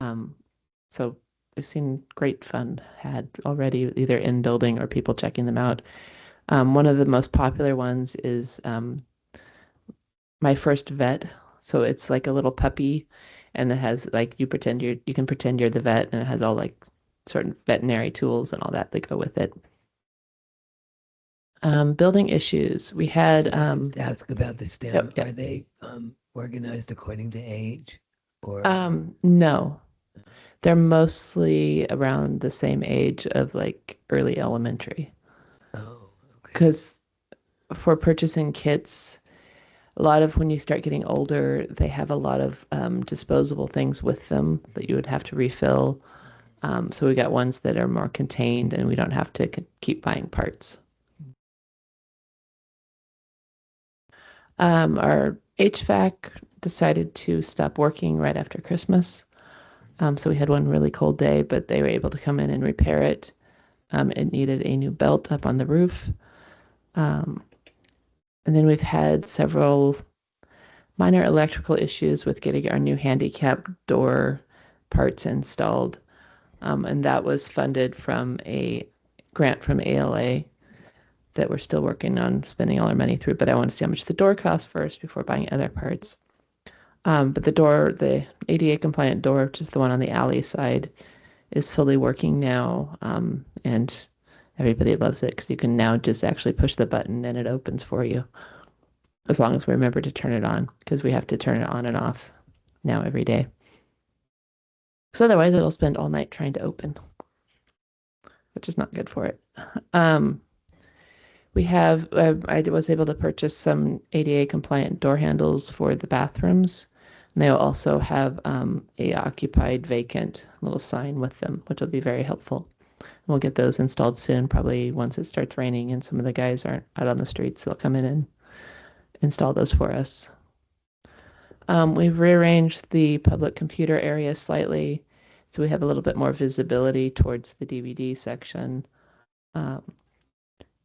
Um, so we've seen great fun had already either in building or people checking them out. One of the most popular ones is My First Vet. So it's like a little puppy and it has like you can pretend you're the vet and it has all like certain veterinary tools and all that that go with it. Building issues. We had Can I just ask about the STEM? yep, Are yep. they organized according to age or No. They're mostly around the same age of like early elementary. oh, okay. Because for purchasing kits, a lot of when you start getting older, they have a lot of disposable things with them that you would have to refill. So we got ones that are more contained and we don't have to keep buying parts. Our HVAC decided to stop working right after Christmas. So we had one really cold day, but they were able to come in and repair it. It needed a new belt up on the roof. Um, and then we've had several minor electrical issues with getting our new handicap door parts installed. And that was funded from a grant from ALA that we're still working on spending all our money through. But I want to see how much the door costs first before buying other parts. But the ADA compliant door, which is the one on the alley side, is fully working now. And everybody loves it because you can now just actually push the button and it opens for you as long as we remember to turn it on because we have to turn it on and off now every day. Because otherwise, it'll spend all night trying to open, which is not good for it. Um, I was able to purchase some ADA compliant door handles for the bathrooms. And they'll also have a occupied vacant little sign with them, which will be very helpful. We'll get those installed soon, probably once it starts raining and some of the guys aren't out on the streets. They'll come in and install those for us. We've rearranged the public computer area slightly so we have a little bit more visibility towards the DVD section. Um,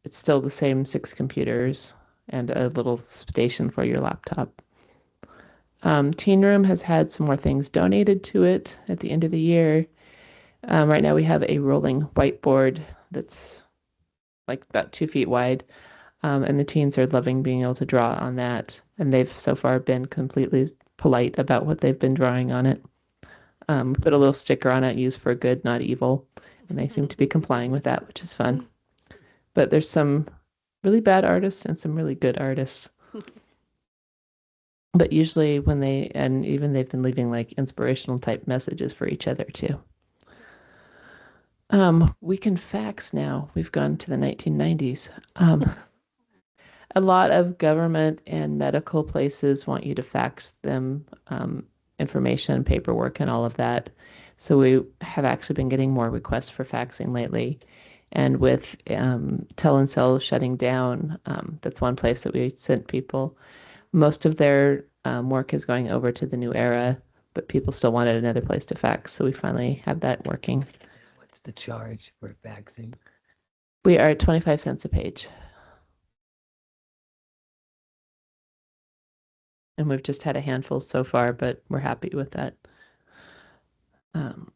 it's still the same 6 computers and a little station for your laptop. Teen Room has had some more things donated to it at the end of the year. Right now we have a rolling whiteboard that's like about 2 feet wide. And the teens are loving being able to draw on that. And they've so far been completely polite about what they've been drawing on it. Put a little sticker on it, used for good, not evil. And they seem to be complying with that, which is fun. But there's some really bad artists and some really good artists. But usually and even they've been leaving like inspirational type messages for each other too. We can fax now. We've gone to the 1990s. A lot of government and medical places want you to fax them information, paperwork, and all of that. So we have actually been getting more requests for faxing lately. And with Telencell shutting down, that's one place that we sent people. Most of their work is going over to the new era, but people still wanted another place to fax. So we finally have that working. What's the charge for faxing? We are at 25 cents a page. And we've just had a handful so far, but we're happy with that. Um,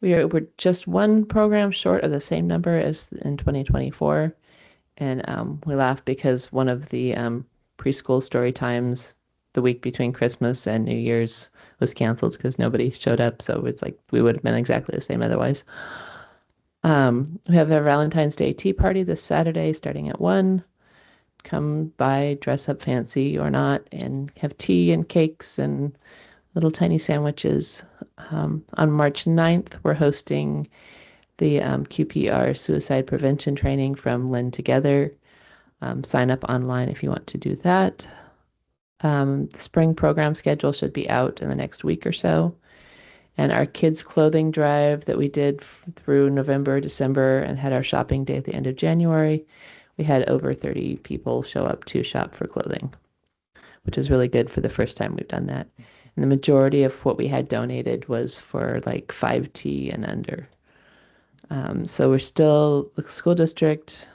we're just one program short of the same number as in 2024, and we laugh because one of the preschool story times the week between Christmas and New Year's was canceled because nobody showed up. So it's like we would have been exactly the same otherwise. We have a Valentine's Day tea party this Saturday starting at 1. Come by, dress up fancy or not, and have tea and cakes and little tiny sandwiches. On March 9th, we're hosting the QPR suicide prevention training from Lynn Together. Sign up online if you want to do that. The spring program schedule should be out in the next week or so. And our kids' clothing drive that we did through November, December, and had our shopping day at the end of January, we had over 30 people show up to shop for clothing, which is really good for the first time we've done that. And the majority of what we had donated was for like 5T and under. So the school district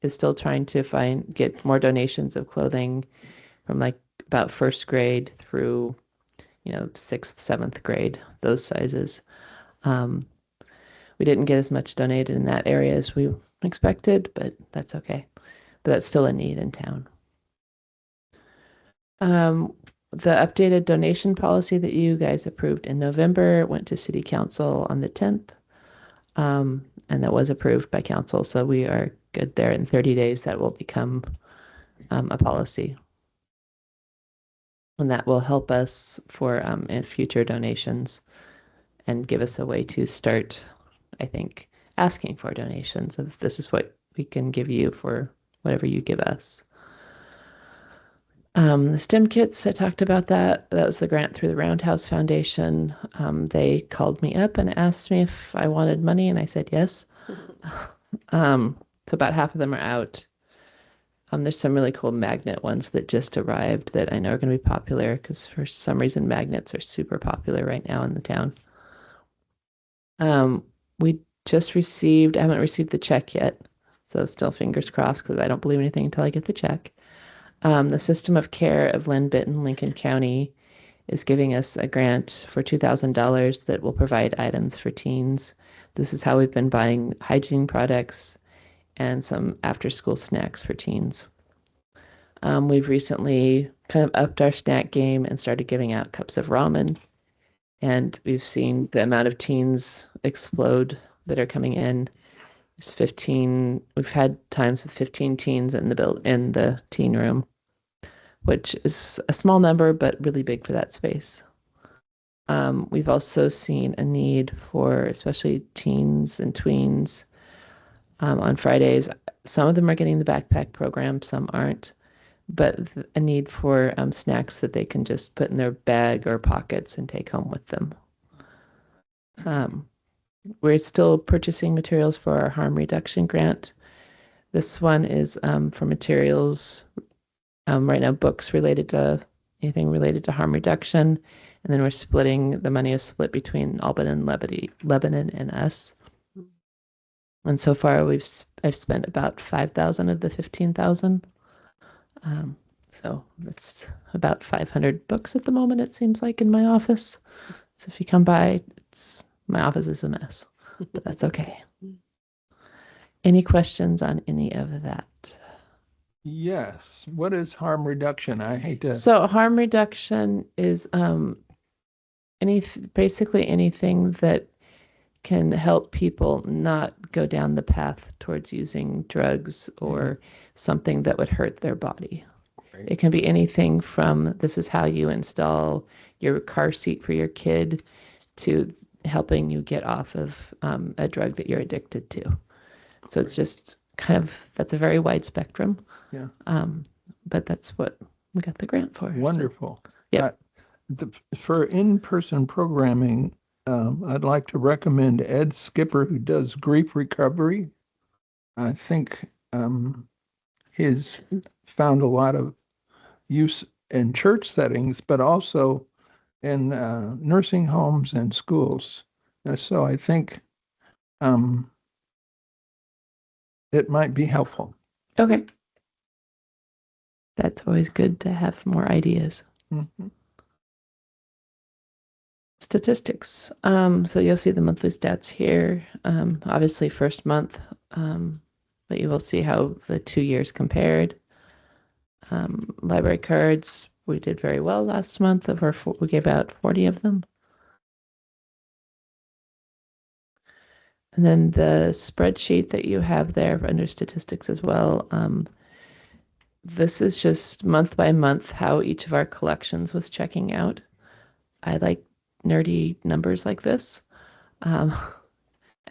is still trying to get more donations of clothing from like about first grade through sixth, seventh grade, those sizes. Um, we didn't get as much donated in that area as we expected, but that's okay. But that's still a need in town. The updated donation policy that you guys approved in November went to City Council on the 10th, and that was approved by Council. So we are good there. In 30 days, that will become a policy. And that will help us for in future donations and give us a way to start, I think, asking for donations of this is what we can give you for whatever you give us. The STEM kits, I talked about that. That was the grant through the Roundhouse Foundation. They called me up and asked me if I wanted money, and I said yes. So about half of them are out. There's some really cool magnet ones that just arrived that I know are going to be popular because for some reason magnets are super popular right now in the town. We just received, I haven't received the check yet, so still fingers crossed because I don't believe anything until I get the check. The System of Care of Lynn Benton, Lincoln County is giving us a grant for $2,000 that will provide items for teens. This is how we've been buying hygiene products and some after-school snacks for teens. We've recently kind of upped our snack game and started giving out cups of ramen. And we've seen the amount of teens explode that are coming in. There's 15. We've had times of 15 teens in the teen room, which is a small number, but really big for that space. We've also seen a need for especially teens and tweens on Fridays. Some of them are getting the backpack program, some aren't, but a need for snacks that they can just put in their bag or pockets and take home with them. We're still purchasing materials for our harm reduction grant. This one is for materials right now, books related to anything related to harm reduction. And then we're splitting, the money is split between Albany and Lebanon and us. And so far I've spent about 5,000 of the 15,000. So it's about 500 books at the moment, it seems like, in my office. So if you come by, my office is a mess, but that's okay. Any questions on any of that? Yes. What is harm reduction? I hate to. So harm reduction is basically anything that can help people not go down the path towards using drugs or something that would hurt their body. Right. It can be anything from this is how you install your car seat for your kid to helping you get off of a drug that you're addicted to. So it's just kind of, that's a very wide spectrum. Yeah. But that's what we got the grant for. Wonderful. So, yeah. For in-person programming, I'd like to recommend Ed Skipper, who does grief recovery. I think he's found a lot of use in church settings, but also in nursing homes and schools. And so I think it might be helpful. Okay. That's always good to have more ideas. Mm-hmm. Statistics. So you'll see the monthly stats here. Obviously first month, but you will see how the 2 years compared. Library cards, we did very well last month. We gave out 40 of them. And then the spreadsheet that you have there under statistics as well. This is just month by month how each of our collections was checking out. I like nerdy numbers like this. And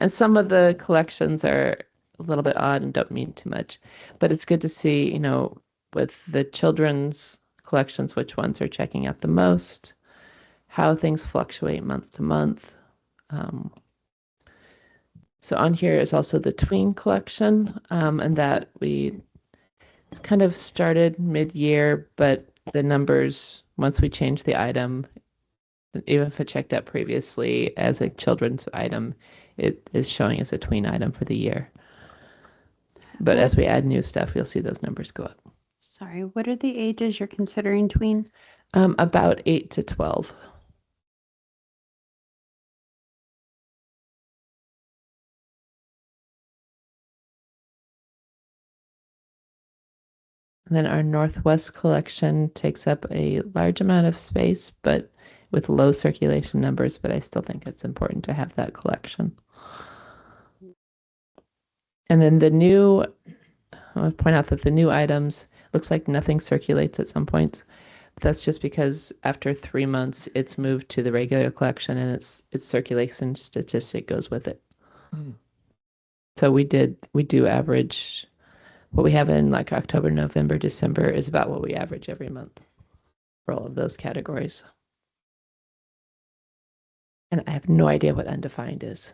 some of the collections are a little bit odd and don't mean too much, but it's good to see, with the children's collections, which ones are checking out the most, how things fluctuate month to month. So on here is also the tween collection, and that we kind of started mid-year, but the numbers, once we changed the item, even if it checked out previously as a children's item, it is showing as a tween item for the year. But as we add new stuff, you'll see those numbers go up. Sorry, what are the ages you're considering tween? About 8 to 12. And then our Northwest collection takes up a large amount of space, but with low circulation numbers, but I still think it's important to have that collection. And then I want to point out that the new items, looks like nothing circulates at some points. That's just because after 3 months, it's moved to the regular collection and its circulation statistic goes with it. Hmm. So we do average what we have in like October, November, December is about what we average every month for all of those categories. And I have no idea what undefined is.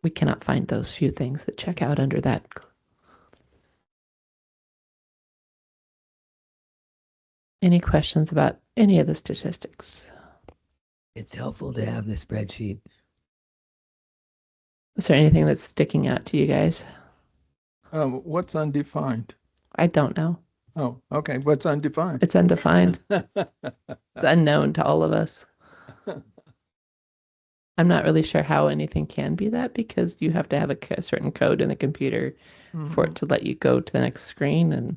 We cannot find those few things that check out under that. Any questions about any of the statistics? It's helpful to have the spreadsheet. Is there anything that's sticking out to you guys? What's undefined? I don't know. Oh, okay. What's undefined? It's undefined. It's unknown to all of us. I'm not really sure how anything can be that because you have to have a certain code in the computer for it to let you go to the next screen, and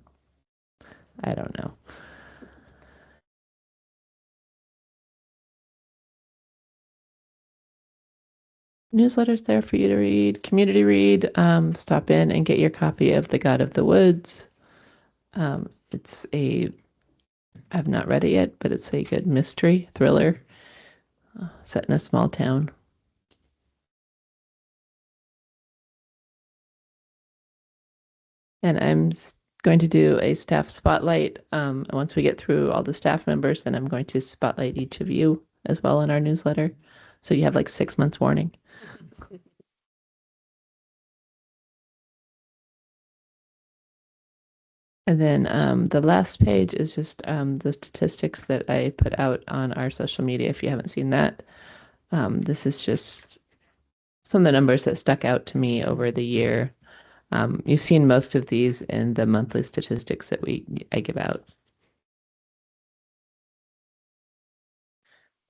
I don't know. Newsletter's there for you to read. Community read. Stop in and get your copy of The God of the Woods. I've not read it yet, but it's a good mystery thriller set in a small town. And I'm going to do a staff spotlight. Once we get through all the staff members, then I'm going to spotlight each of you as well in our newsletter. So you have like 6 months warning. And then the last page is just the statistics that I put out on our social media. If you haven't seen that, this is just some of the numbers that stuck out to me over the year. You've seen most of these in the monthly statistics that I give out.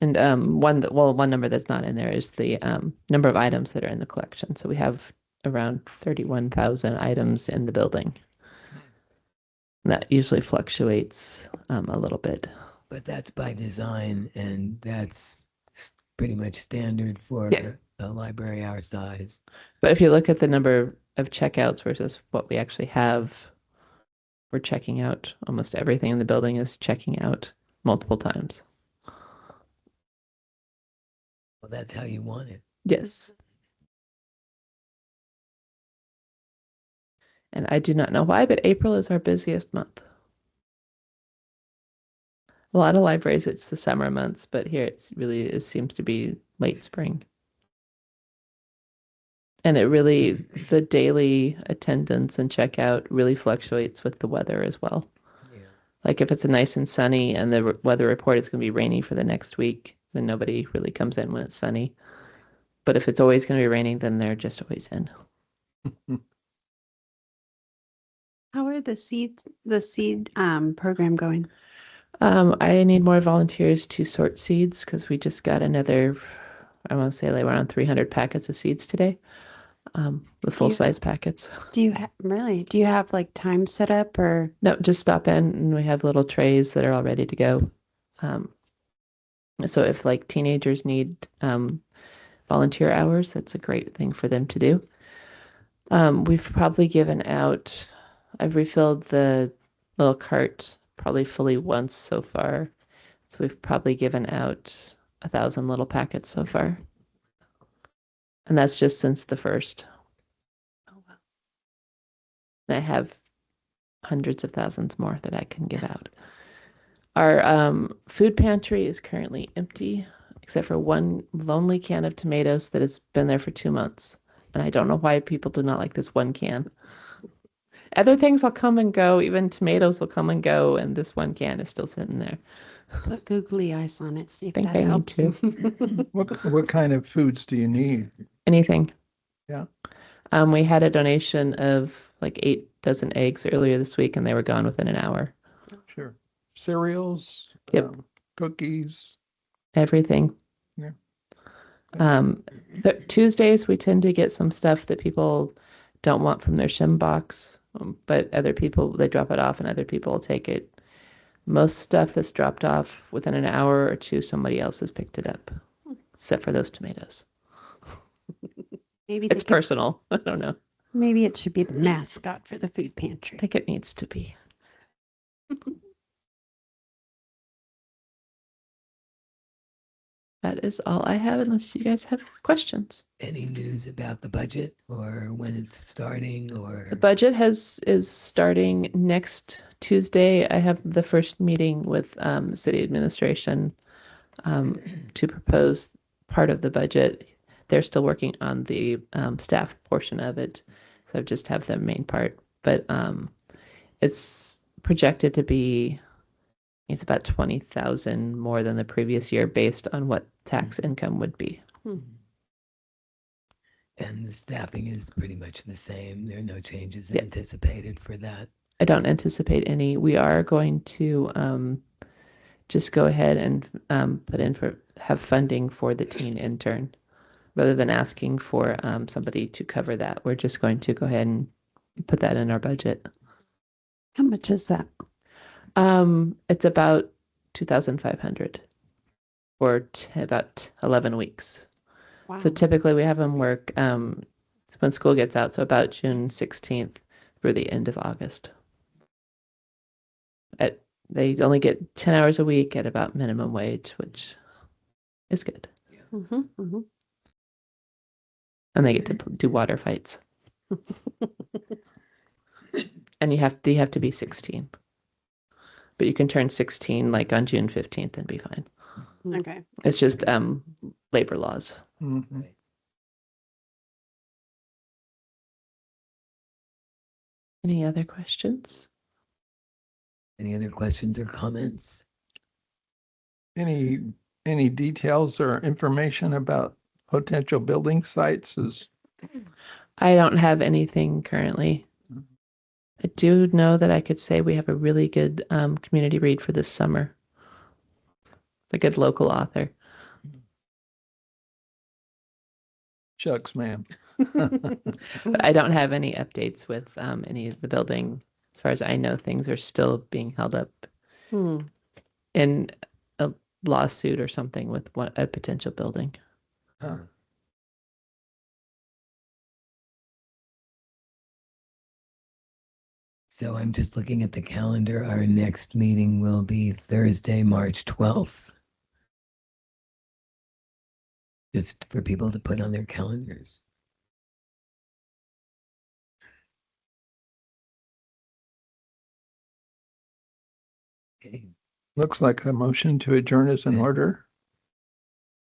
And one number that's not in there is the number of items that are in the collection. So we have around 31,000 items in the building. And that usually fluctuates a little bit. But that's by design, and that's pretty much standard for a library our size. But if you look at the number of checkouts versus what we actually have, we're checking out almost everything in the building is checking out multiple times. Well, that's how you want it. Yes. And I do not know why, but April is our busiest month. A lot of libraries, it's the summer months, but here it seems to be late spring. And the daily attendance and checkout really fluctuates with the weather as well. Yeah. Like if it's a nice and sunny and the weather report is going to be rainy for the next week, then nobody really comes in when it's sunny. But if it's always going to be raining, then they're just always in. How are the seed program going? I need more volunteers to sort seeds because we just got another, I want to say like around 300 packets of seeds today. The full-size packets. Do you have like time set up or? No, just stop in and we have little trays that are all ready to go. So if like teenagers need volunteer hours, that's a great thing for them to do. We've probably given out, I've refilled the little cart probably fully once so far. So we've probably given out 1,000 little packets so far. And that's just since the first. Oh, wow. And I have hundreds of thousands more that I can give out. Our food pantry is currently empty, except for one lonely can of tomatoes that has been there for 2 months. And I don't know why people do not like this one can. Other things will come and go, even tomatoes will come and go, and this one can is still sitting there. Put googly eyes on it, see if Think that I need helps. to. What kind of foods do you need? Anything. Yeah. We had a donation of like 8 dozen eggs earlier this week, and they were gone within an hour. Sure. Cereals, Yep. Cookies. Everything. Yeah. Tuesdays we tend to get some stuff that people don't want from their shim box. But other people, they drop it off and other people will take it. Most stuff that's dropped off within an hour or two, somebody else has picked it up, except for those tomatoes. Maybe they It's could, personal. I don't know. maybe it should be the mascot for the food I pantry. think it needs to be. That is all I have, unless you guys have questions. Any news about the budget or when it's starting or? The budget is starting next Tuesday. I have the first meeting with city administration to propose part of the budget. They're still working on the staff portion of it, so I just have the main part. But it's projected to be, it's about 20,000 more than the previous year based on what tax income would be. And the staffing is pretty much the same. There are no changes Yeah. anticipated for that. I don't anticipate any. We are going to just go ahead and put in for, have funding for the teen intern. Rather than asking for somebody to cover that, we're just going to go ahead and put that in our budget. How much is that? It's about 2,500 for about 11 weeks. Wow. So typically we have them work when school gets out, so about June 16th through the end of August. They only get 10 hours a week at about minimum wage, which is good. And they get to do water fights. And you have to be 16. But you can turn 16 like on June 15th and be fine. Okay. It's just labor laws. Mhm. Any other questions? Any other questions or comments? Any details or information about potential building sites is I don't have anything currently. I do know that I could say we have a really good community read for this summer. A good local author. shucks, ma'am. But I don't have any updates with any of the building. As far as I know, things are still being held up in a lawsuit or something with a potential building. Huh. So I'm just looking at the calendar. Our next meeting will be Thursday, March 12th. Just for people to put on their calendars. Okay. Looks like a motion to adjourn is in order.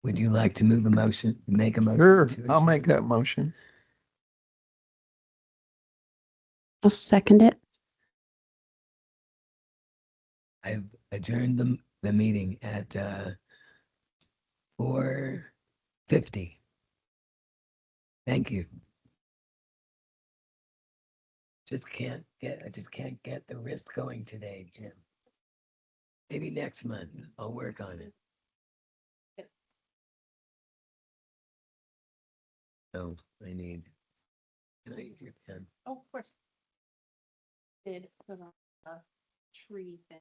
Would you like to move a motion, make a motion? Sure, to I'll adjourn? make that motion. I'll second it. I've adjourned the meeting at 4:50. Thank you. I just can't get the wrist going today, Jim. Maybe next month I'll work on it. Oh, can I use your pen? Oh, of course. Did put on a tree thing.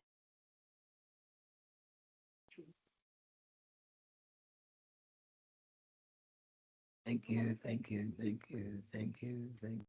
Thank you, thank you, thank you, thank you, thank you.